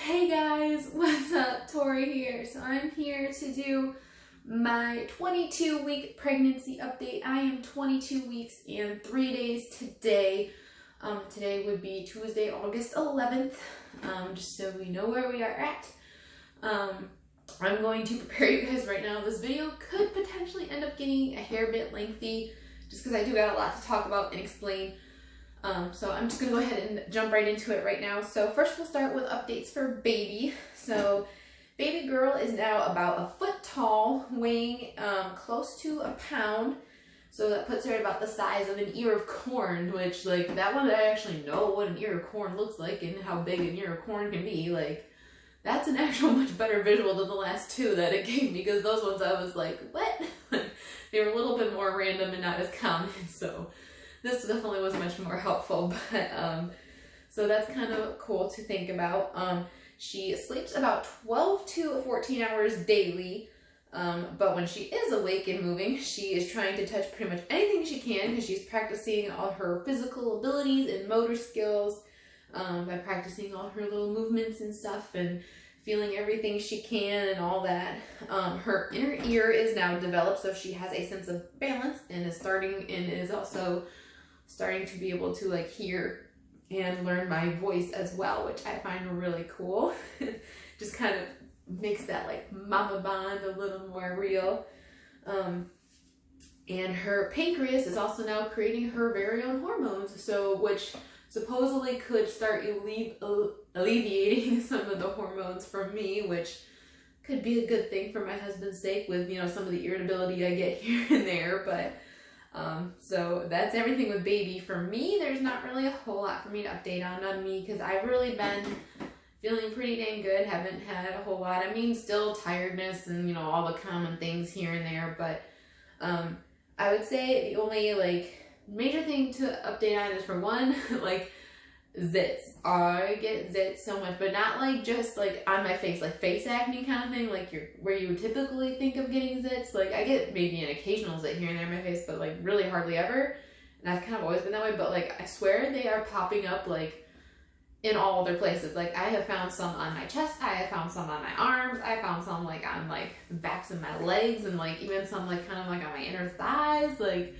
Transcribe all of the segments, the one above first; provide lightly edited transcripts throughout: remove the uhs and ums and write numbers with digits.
Hey guys, what's up? Tori here. So I'm here to do my 22-week pregnancy update. I am 22 weeks and 3 days today. Today would be Tuesday, August 11th, just so we know where we are at. I'm going to prepare you guys right now. This video could potentially end up getting a hair bit lengthy just because I do got a lot to talk about and explain. So I'm just going to go ahead and jump right into it right now. So first we'll start with updates for baby. So baby girl is now about a foot tall, weighing close to a pound. So that puts her at about the size of an ear of corn, which like that one I actually know what an ear of corn looks like and how big an ear of corn can be. Like that's an actual much better visual than the last two that it gave me, because those ones I was like, what? They were a little bit more random and not as common. So this definitely was much more helpful, but so that's kind of cool to think about. She sleeps about 12 to 14 hours daily, but when she is awake and moving, she is trying to touch pretty much anything she can because she's practicing all her physical abilities and motor skills by practicing all her little movements and stuff and feeling everything she can and all that. Her inner ear is now developed, so she has a sense of balance and is also starting to be able to like hear and learn my voice as well, which I find really cool. Just kind of makes that like mama bond a little more real. And her pancreas is also now creating her very own hormones, so which supposedly could start alleviating some of the hormones from me, which could be a good thing for my husband's sake with, you know, some of the irritability I get here and there. But so that's everything with baby. For me, there's not really a whole lot for me to update on me because I've really been feeling pretty dang good. Haven't had a whole lot. I mean, still tiredness and, you know, all the common things here and there, but I would say the only like major thing to update on is, for one, like zits. I get zits so much, but not like just like on my face, like face acne kind of thing, like where you would typically think of getting zits. Like I get maybe an occasional zit here and there in my face, but like really hardly ever. And I've kind of always been that way, but like I swear they are popping up like in all other places. Like I have found some on my chest, I have found some on my arms, I found some like on like the backs of my legs, and like even some like kind of like on my inner thighs. Like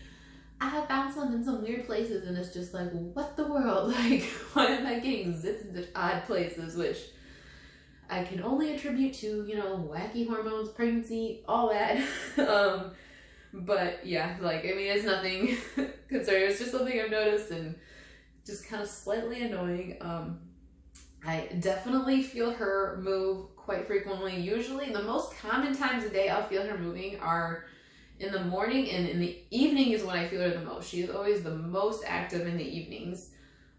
I have found some in some weird places, and it's just like, what the world? Like, why am I getting zits in such odd places? Which I can only attribute to, you know, wacky hormones, pregnancy, all that. But yeah, like, I mean, it's nothing concerning. It's just something I've noticed and just kind of slightly annoying. I definitely feel her move quite frequently. Usually, the most common times a day I'll feel her moving are in the morning, and in the evening is when I feel her the most. She is always the most active in the evenings.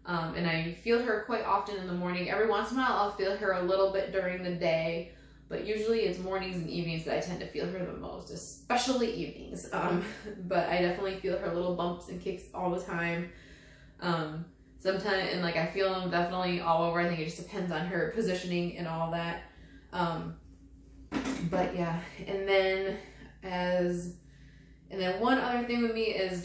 And I feel her quite often in the morning. Every once in a while I'll feel her a little bit during the day, but usually it's mornings and evenings that I tend to feel her the most, especially evenings. But I definitely feel her little bumps and kicks all the time. Sometimes, and like I feel them definitely all over. I think it just depends on her positioning and all that. But yeah, and then one other thing with me is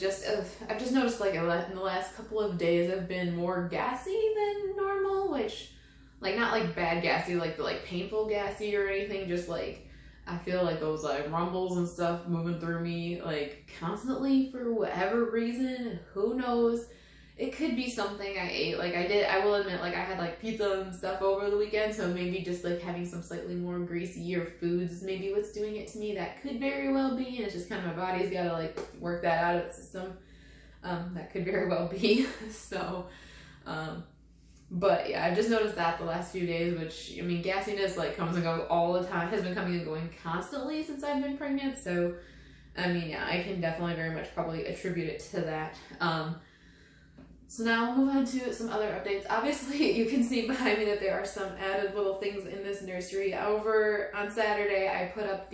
I've just noticed like in the last couple of days I've been more gassy than normal, which like not like bad gassy, like the like painful gassy or anything, just like I feel like those like rumbles and stuff moving through me like constantly for whatever reason. Who knows? It could be something I ate. Like I will admit, like I had like pizza and stuff over the weekend, so maybe just like having some slightly more greasier foods is maybe what's doing it to me. That could very well be, and it's just kind of my body's got to like work that out of the system. That could very well be. So, but yeah, I've just noticed that the last few days, which, I mean, gassiness like comes and goes all the time, has been coming and going constantly since I've been pregnant. So, I mean, yeah, I can definitely very much probably attribute it to that. So now we'll move on to some other updates. Obviously, you can see behind me that there are some added little things in this nursery. Over on Saturday, I put up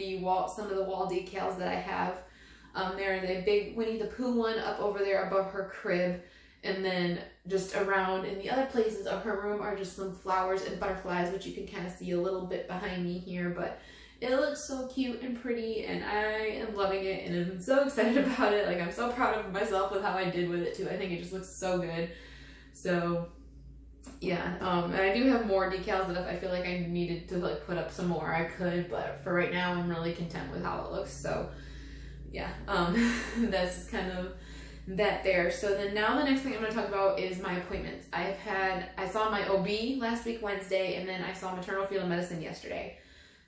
some of the wall decals that I have. There's a big Winnie the Pooh one up over there above her crib. And then just around in the other places of her room are just some flowers and butterflies, which you can kind of see a little bit behind me here. But it looks so cute and pretty, and I am loving it, and I'm so excited about it. Like, I'm so proud of myself with how I did with it too. I think it just looks so good. So Yeah, and I do have more decals that if I feel like I needed to like put up some more, I could, but for right now, I'm really content with how it looks. So yeah, that's just kind of that there. So then now the next thing I'm going to talk about is my appointments. I saw my OB last week, Wednesday, and then I saw maternal fetal medicine yesterday.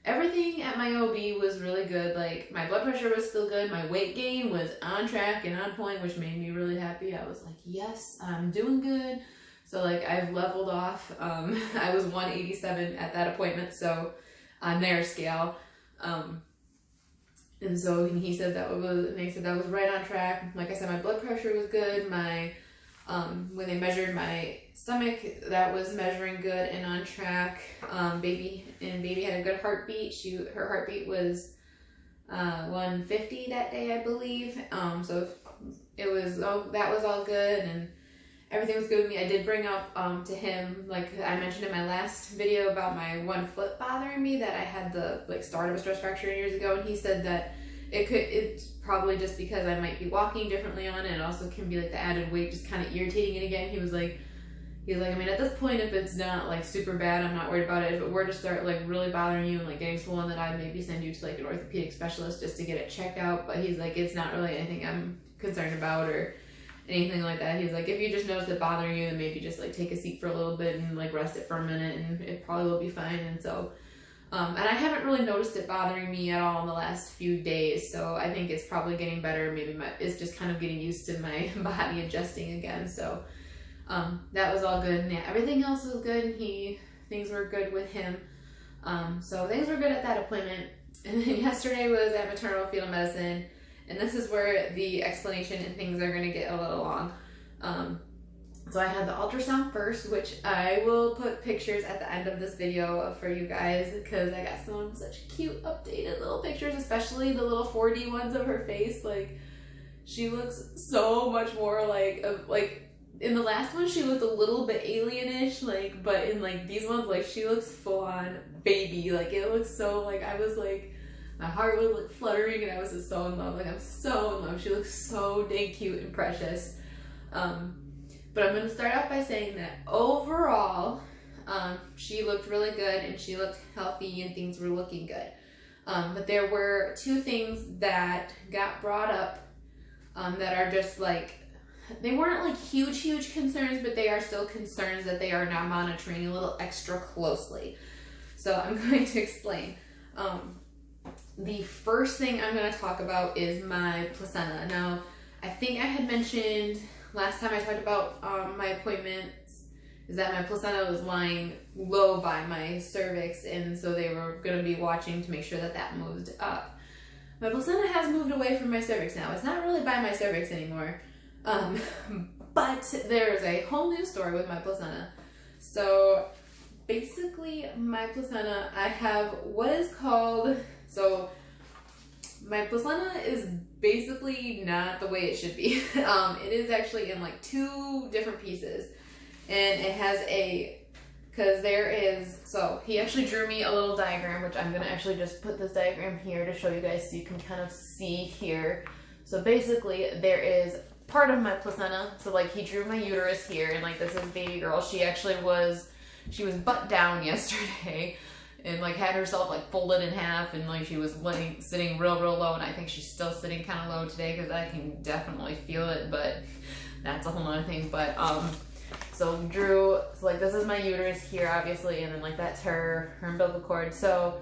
Everything at my OB was really good. Like my blood pressure was still good. My weight gain was on track and on point, which made me really happy. I was like, yes, I'm doing good. So like I've leveled off. I was 187 at that appointment, so on their scale. And so he said that was right on track. Like I said, my blood pressure was good. My when they measured my stomach, that was measuring good and on track. Baby had a good heartbeat. Her heartbeat was 150 that day, I believe. So that was all good, and everything was good with me. I did bring up to him, like I mentioned in my last video about my one foot bothering me, that I had the like start of a stress fracture years ago, and he said that it's probably just because I might be walking differently on it. It also can be like the added weight just kind of irritating it again. He was like, I mean, at this point, if it's not like super bad, I'm not worried about it. If it were to start like really bothering you and like getting swollen, then I'd maybe send you to like an orthopedic specialist just to get it checked out. But he's like, it's not really anything I'm concerned about or anything like that. He's like, if you just notice it bothering you, then maybe just like take a seat for a little bit and like rest it for a minute, and it probably will be fine. And so, and I haven't really noticed it bothering me at all in the last few days. So I think it's probably getting better. Maybe it's just kind of getting used to my body adjusting again. So, that was all good. And yeah, everything else was good. Things were good with him. So things were good at that appointment. And then yesterday was at maternal fetal medicine. And this is where the explanation and things are going to get a little long. So I had the ultrasound first, which I will put pictures at the end of this video for you guys, because I got some such cute updated little pictures, especially the little 4D ones of her face. Like, she looks so much more like in the last one she looked a little bit alienish, like, but in like these ones, like, she looks full on baby. Like, it looks so, like, I was like, my heart was like fluttering, and I was just so in love. Like, I'm so in love. She looks so dang cute and precious. But I'm going to start out by saying that overall, she looked really good and she looked healthy and things were looking good. But there were two things that got brought up that are just like, they weren't like huge concerns, but they are still concerns that they are now monitoring a little extra closely. So I'm going to explain. The first thing I'm going to talk about is my placenta. Now, I think I had mentioned last time I talked about my appointments is that my placenta was lying low by my cervix, and so they were going to be watching to make sure that that moved up. My placenta has moved away from my cervix now. It's not really by my cervix anymore, but there's a whole new story with my placenta. So basically, my placenta, I have what is called, so my placenta is basically not the way it should be. It is actually in like two different pieces, and it has so he actually drew me a little diagram, which I'm gonna actually just put this diagram here to show you guys so you can kind of see here. So basically there is part of my placenta, so like he drew my uterus here, and like this is baby girl. She was butt down yesterday and like had herself like folded in half, and like she was sitting real low, and I think she's still sitting kind of low today because I can definitely feel it, but that's a whole nother thing. But so like this is my uterus here, obviously, and then like that's her umbilical cord. So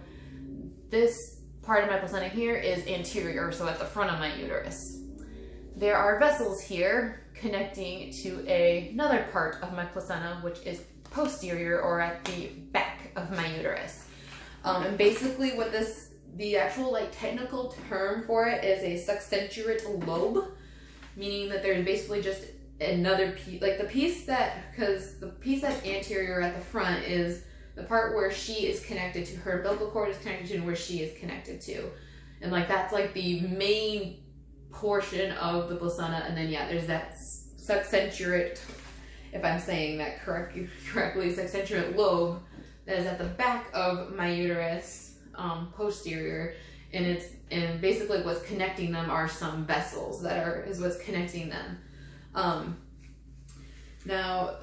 this part of my placenta here is anterior, so at the front of my uterus. There are vessels here connecting to another part of my placenta, which is posterior, or at the back of my uterus. And basically what the actual like technical term for it is a succensurate lobe, meaning that there's basically just another piece, like because the piece that's anterior at the front is the part where she is connected to, her umbilical cord is connected to, and where she is connected to. And like that's like the main portion of the placenta, and then yeah, there's that succensurate, if I'm saying that correctly, succensurate lobe that is at the back of my uterus, posterior, and basically what's connecting them are some vessels is what's connecting them. Now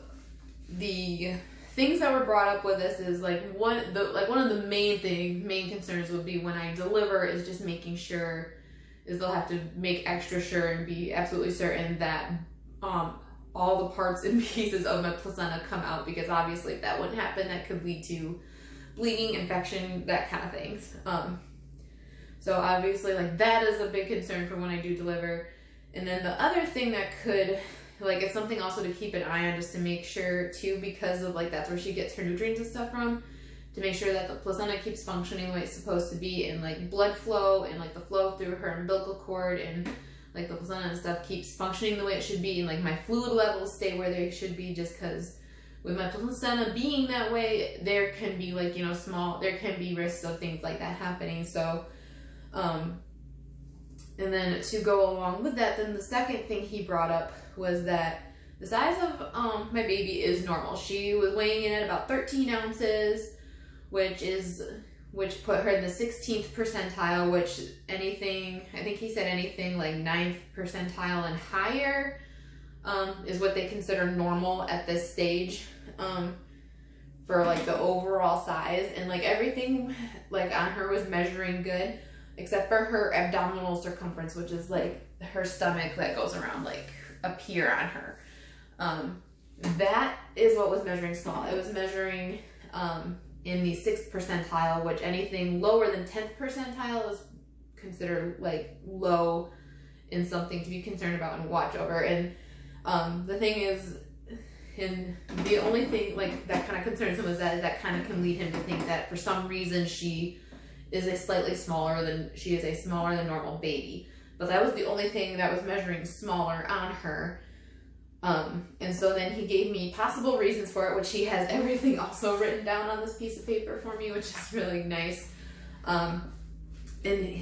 the things that were brought up with this is one of the main concerns would be when I deliver is just making sure is they'll have to make extra sure and be absolutely certain that all the parts and pieces of my placenta come out, because obviously if that wouldn't happen, that could lead to bleeding, infection, that kind of things. So obviously that is a big concern for when I do deliver. And then the other thing that could, it's something also to keep an eye on, just to make sure too, because of that's where she gets her nutrients and stuff from, to make sure that the placenta keeps functioning the way it's supposed to be, and blood flow and the flow through her umbilical cord, and the placenta and stuff keeps functioning the way it should be, and my fluid levels stay where they should be, just because with my placenta being that way, there can be there can be risks of things like that happening. So and then to go along with that, then the second thing he brought up was that the size of my baby is normal. She was weighing in at about 13 ounces, which put her in the 16th percentile, which I think he said anything 9th percentile and higher is what they consider normal at this stage for the overall size. And everything on her was measuring good, except for her abdominal circumference, which is her stomach that goes around up here on her. That is what was measuring small. It was measuring in the 6th percentile, which anything lower than 10th percentile is considered low and something to be concerned about and watch over. And the thing is, and the only thing that kind of concerns him is that kind of can lead him to think that for some reason she is a smaller than normal baby. But that was the only thing that was measuring smaller on her. And so then he gave me possible reasons for it, which he has everything also written down on this piece of paper for me, which is really nice. And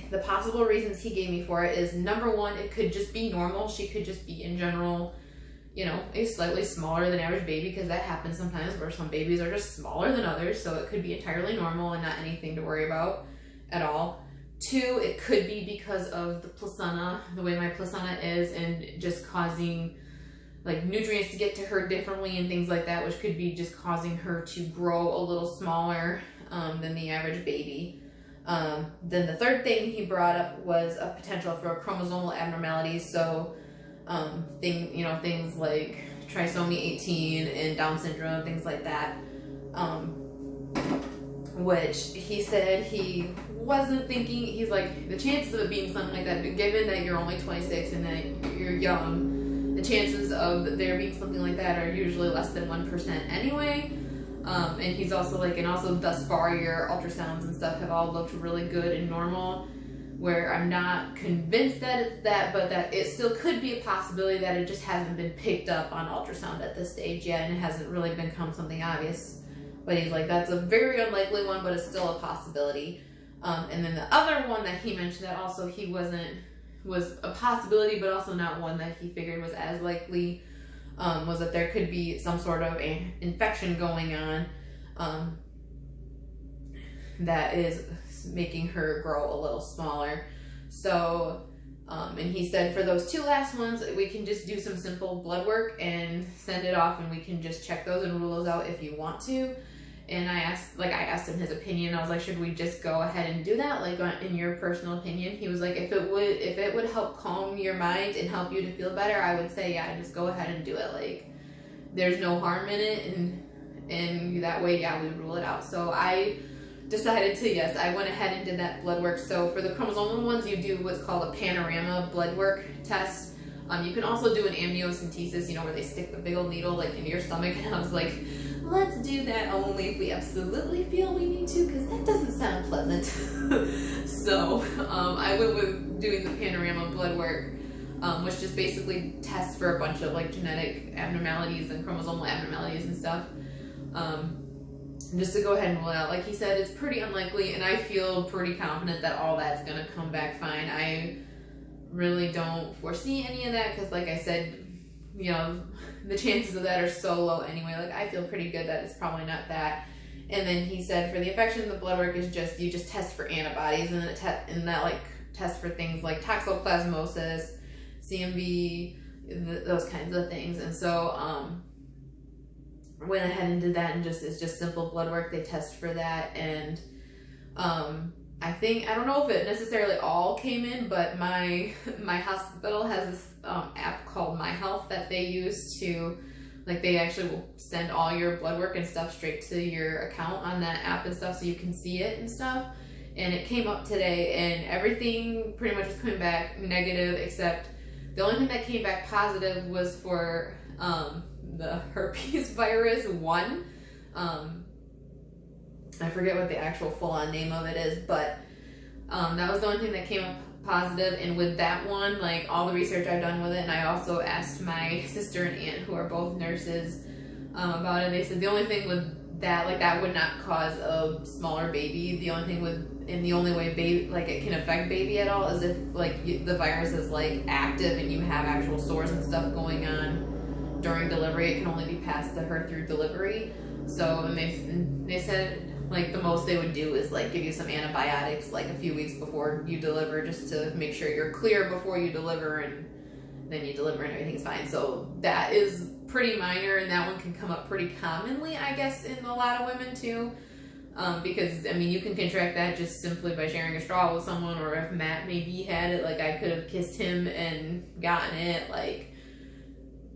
the possible reasons he gave me for it is, number one, it could just be normal. She could just be in general, a slightly smaller than average baby, because that happens sometimes where some babies are just smaller than others. So it could be entirely normal and not anything to worry about at all. Two, it could be because of the placenta, the way my placenta is, and just causing nutrients to get to her differently and things like that, which could be just causing her to grow a little smaller than the average baby. Then the third thing he brought up was a potential for chromosomal abnormalities. So things like trisomy 18 and Down syndrome, things like that, which he said he wasn't thinking. He's the chances of it being something like that, given that you're only 26 and that you're young, the chances of there being something like that are usually less than 1% anyway. And he's also and also thus far your ultrasounds and stuff have all looked really good and normal, where I'm not convinced that it's that, but that it still could be a possibility that it just hasn't been picked up on ultrasound at this stage yet, and it hasn't really become something obvious. But he's that's a very unlikely one, but it's still a possibility. And then the other one that he mentioned that also was a possibility, but also not one that he figured was as likely, was that there could be some sort of infection going on that is making her grow a little smaller. So, and he said for those two last ones, we can just do some simple blood work and send it off, and we can just check those and rule those out if you want to. And I asked him his opinion. I was like, should we just go ahead and do that? In your personal opinion? He was like, if it would help calm your mind and help you to feel better, I would say, yeah, just go ahead and do it. There's no harm in it. And that way, yeah, we rule it out. So I decided to, yes, I went ahead and did that blood work. So for the chromosomal ones, you do what's called a panorama blood work test. You can also do an amniocentesis, where they stick the big old needle into your stomach. And I was like, let's do that only if we absolutely feel we need to, because that doesn't sound pleasant. So I went with doing the panorama blood work, which just basically tests for a bunch of genetic abnormalities and chromosomal abnormalities and stuff. Just to go ahead and rule it out. Like he said, it's pretty unlikely, and I feel pretty confident that all that's going to come back fine. I really don't foresee any of that, because like I said, the chances of that are so low anyway. I feel pretty good that it's probably not that. And then he said for the infection, the blood work is just, you just test for antibodies, and that test for things like toxoplasmosis, CMV, those kinds of things. And so went ahead and did that, and it's just simple blood work. They test for that, and I don't know if it necessarily all came in, but my hospital has this app called My Health that they use to, like, they actually will send all your blood work and stuff straight to your account on that app and stuff, so you can see it and stuff. And it came up today, and everything pretty much was coming back negative, except the only thing that came back positive was for the herpes virus 1. I forget what the actual full-on name of it is, but that was the only thing that came up positive. And with that one, like, all the research I've done with it, and I also asked my sister and aunt, who are both nurses, about it. They said the only thing with that, like, that would not cause a smaller baby. The only thing and the only way baby, like, it can affect baby at all is if, like, the virus is, like, active and you have actual sores and stuff going on during delivery. It can only be passed to her through delivery. So, and they said, like, the most they would do is, like, give you some antibiotics, like, a few weeks before you deliver, just to make sure you're clear before you deliver, and then you deliver and everything's fine. So that is pretty minor, and that one can come up pretty commonly, I guess, in a lot of women too. Because, I mean, you can contract that just simply by sharing a straw with someone, or if Matt maybe had it, like, I could have kissed him and gotten it, like,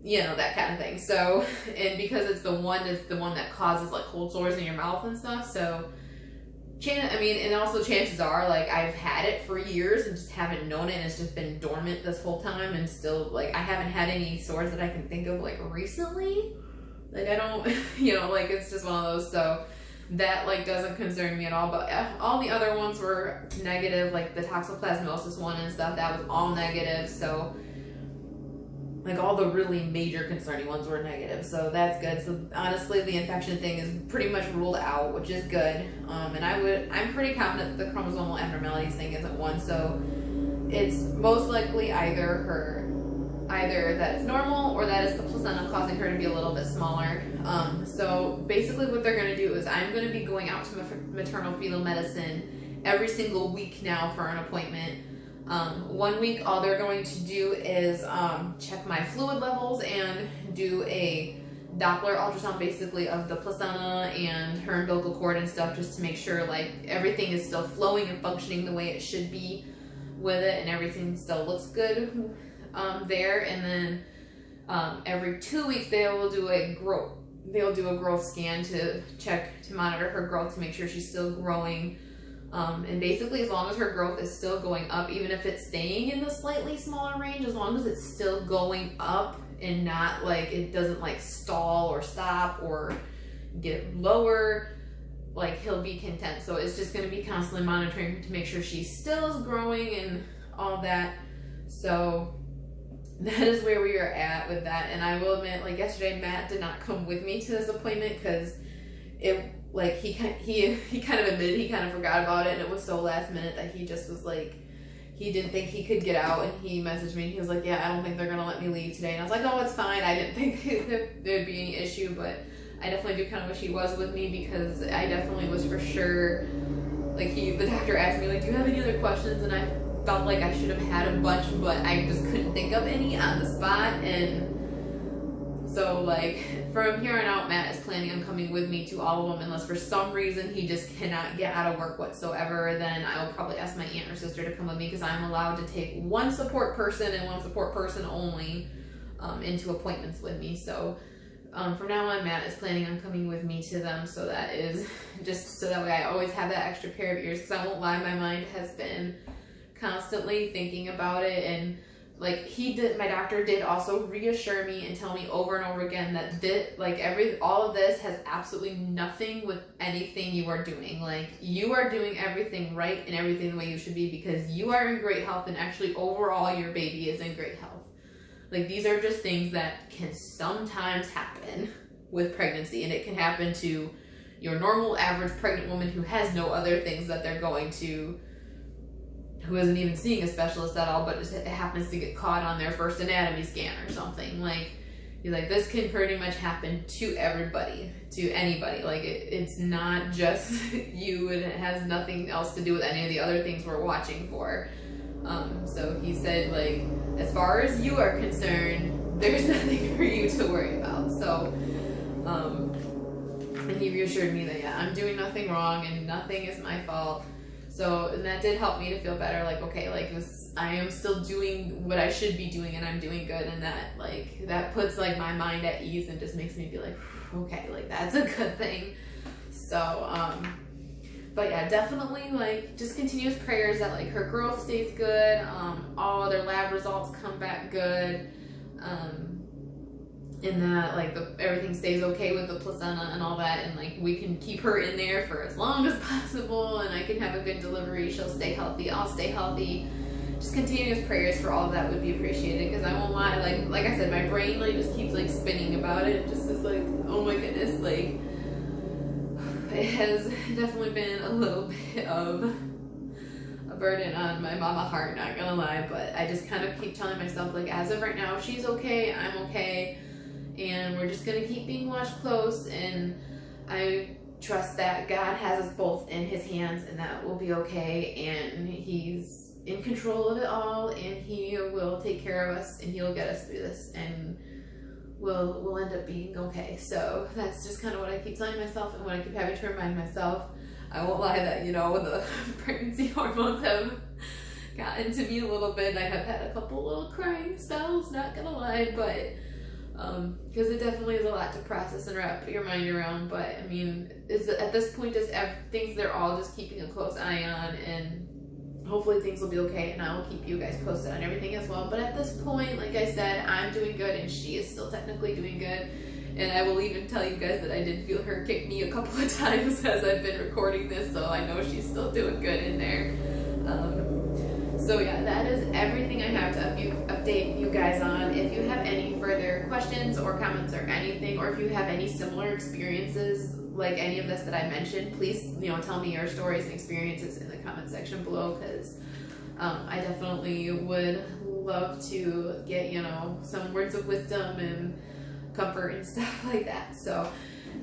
you know, that kind of thing. So, and because it's the one that causes, like, cold sores in your mouth and stuff, so, and also chances are, like, I've had it for years and just haven't known it, and it's just been dormant this whole time, and still, like, I haven't had any sores that I can think of, like, recently. Like, I don't, you know, like, it's just one of those, so that, like, doesn't concern me at all. But all the other ones were negative, like the toxoplasmosis one and stuff, that was all negative. So, like, all the really major concerning ones were negative, so that's good. So honestly, the infection thing is pretty much ruled out, which is good. And I'm pretty confident that the chromosomal abnormalities thing isn't one, so it's most likely either that it's normal, or that it's the placenta causing her to be a little bit smaller. So basically what they're going to do is I'm going to be going out to maternal fetal medicine every single week now for an appointment. 1 week, all they're going to do is check my fluid levels and do a Doppler ultrasound, basically, of the placenta and her umbilical cord and stuff, just to make sure, like, everything is still flowing and functioning the way it should be with it, and everything still looks good there. And then every 2 weeks they will do a growth scan to monitor her growth, to make sure she's still growing. And basically, as long as her growth is still going up, even if it's staying in the slightly smaller range, as long as it's still going up and not, like, it doesn't, like, stall or stop or get lower, like, he'll be content. So it's just going to be constantly monitoring to make sure she still is growing and all that. So that is where we are at with that. And I will admit, like, yesterday Matt did not come with me to this appointment because he kind of admitted he kind of forgot about it, and it was so last minute that he just was like, he didn't think he could get out, and he messaged me and he was like, yeah, I don't think they're gonna let me leave today. And I was like, oh, it's fine. I didn't think there'd be any issue, but I definitely do kind of wish he was with me, because I definitely was for sure, like, the doctor asked me, like, do you have any other questions? And I felt like I should have had a bunch, but I just couldn't think of any on the spot. And so, like, from here on out, Matt is planning on coming with me to all of them, unless for some reason he just cannot get out of work whatsoever. Then I will probably ask my aunt or sister to come with me, because I'm allowed to take one support person and one support person only into appointments with me. So from now on, Matt is planning on coming with me to them, so that is just so that way I always have that extra pair of ears, because I won't lie, my mind has been constantly thinking about it. And, like, my doctor did also reassure me and tell me over and over again that all of this has absolutely nothing with anything you are doing. Like, you are doing everything right and everything the way you should be, because you are in great health, and actually overall your baby is in great health. Like, these are just things that can sometimes happen with pregnancy, and it can happen to your normal average pregnant woman who has no other things that they're going to, who isn't even seeing a specialist at all, but just it happens to get caught on their first anatomy scan or something. Like, you're like, this can pretty much happen to everybody, to anybody. Like, it's not just you, and it has nothing else to do with any of the other things we're watching for. So he said, like, as far as you are concerned, there's nothing for you to worry about. So And he reassured me that, yeah, I'm doing nothing wrong and nothing is my fault. So, and that did help me to feel better, like, okay, like, I am still doing what I should be doing and I'm doing good, and that, like, that puts, like, my mind at ease and just makes me be like, okay, like, that's a good thing. So, but yeah, definitely, like, just continuous prayers that, like, her growth stays good, all other lab results come back good, and that, like, everything stays okay with the placenta and all that, and, like, we can keep her in there for as long as possible, and I can have a good delivery, she'll stay healthy, I'll stay healthy. Just continuous prayers for all of that would be appreciated, because I won't lie, like I said, my brain, like, just keeps, like, spinning about it, just is like, oh my goodness, like, it has definitely been a little bit of a burden on my mama heart, not gonna lie, but I just kind of keep telling myself, like, as of right now, she's okay, I'm okay, and we're just gonna keep being watched close, and I trust that God has us both in his hands, and that will be okay, and he's in control of it all, and he will take care of us, and he'll get us through this, and we'll end up being okay. So that's just kind of what I keep telling myself, and what I keep having to remind myself. I won't lie that, you know, the pregnancy hormones have gotten to me a little bit. I have had a couple little crying spells, not gonna lie, but because it definitely is a lot to process and wrap your mind around. But I mean, at this point, just things they're all just keeping a close eye on, and hopefully things will be okay, and I will keep you guys posted on everything as well. But at this point, like I said, I'm doing good, and she is still technically doing good. And I will even tell you guys that I did feel her kick me a couple of times as I've been recording this, so I know she's still doing good in there. So yeah, that is everything I have to update you guys on. If you have any further questions or comments or anything, or if you have any similar experiences like any of this that I mentioned, please, you know, tell me your stories and experiences in the comment section below, because I definitely would love to get, you know, some words of wisdom and comfort and stuff like that. So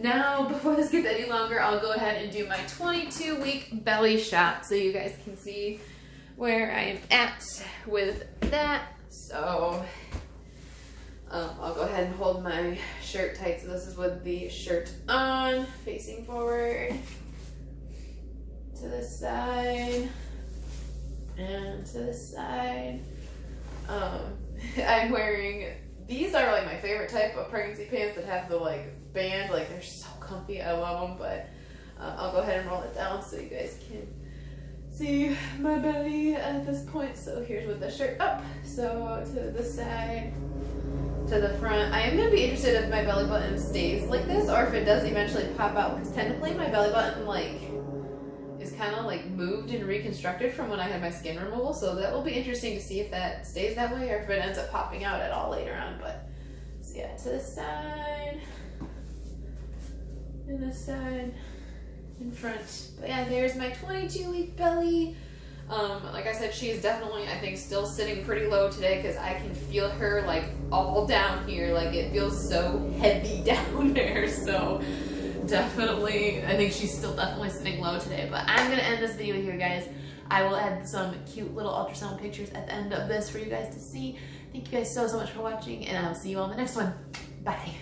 now, before this gets any longer, I'll go ahead and do my 22-week belly shot so you guys can see where I am at with that. So I'll go ahead and hold my shirt tight. So this is with the shirt on, facing forward, to this side, and to this side. I'm wearing, these are like my favorite type of pregnancy pants that have the like band, like they're so comfy, I love them, but I'll go ahead and roll it down so you guys can see my belly at this point. So here's with the shirt up, so to the side, to the front. I am going to be interested if my belly button stays like this, or if it does eventually pop out, because technically my belly button like is kind of like moved and reconstructed from when I had my skin removal, so that will be interesting to see if that stays that way or if it ends up popping out at all later on. But so yeah, to the side, and this side, in front. But yeah, there's my 22-week belly. Like I said, she's definitely, I think, still sitting pretty low today, because I can feel her like all down here, like it feels so heavy down there. So definitely, I think she's still definitely sitting low today. But I'm gonna end this video here, guys. I will add some cute little ultrasound pictures at the end of this for you guys to see. Thank you guys so much for watching, and I'll see you on the next one. Bye.